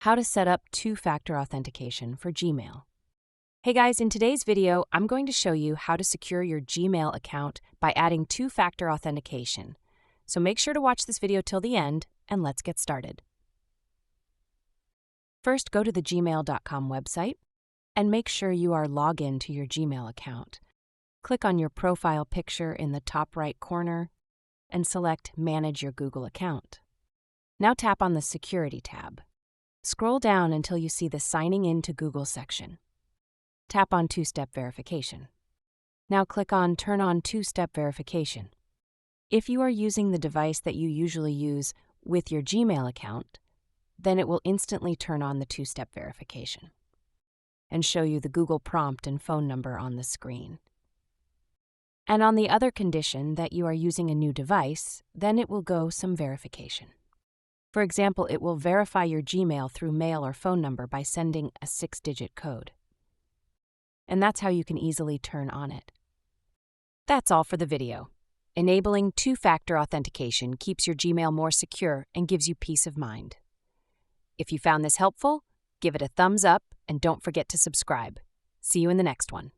How to set up two-factor authentication for Gmail. Hey guys, in today's video, I'm going to show you how to secure your Gmail account by adding two-factor authentication. So make sure to watch this video till the end, and let's get started. First, go to the gmail.com website and make sure you are logged in to your Gmail account. Click on your profile picture in the top right corner and select Manage Your Google Account. Now tap on the Security tab. Scroll down until you see the Signing In to Google section. Tap on Two-Step Verification. Now click on Turn on Two-Step Verification. If you are using the device that you usually use with your Gmail account, then it will instantly turn on the two-step verification and show you the Google prompt and phone number on the screen. And on the other condition that you are using a new device, then it will go some verification. For example, it will verify your Gmail through mail or phone number by sending a 6-digit code. And that's how you can easily turn on it. That's all for the video. Enabling two-factor authentication keeps your Gmail more secure and gives you peace of mind. If you found this helpful, give it a thumbs up and don't forget to subscribe. See you in the next one.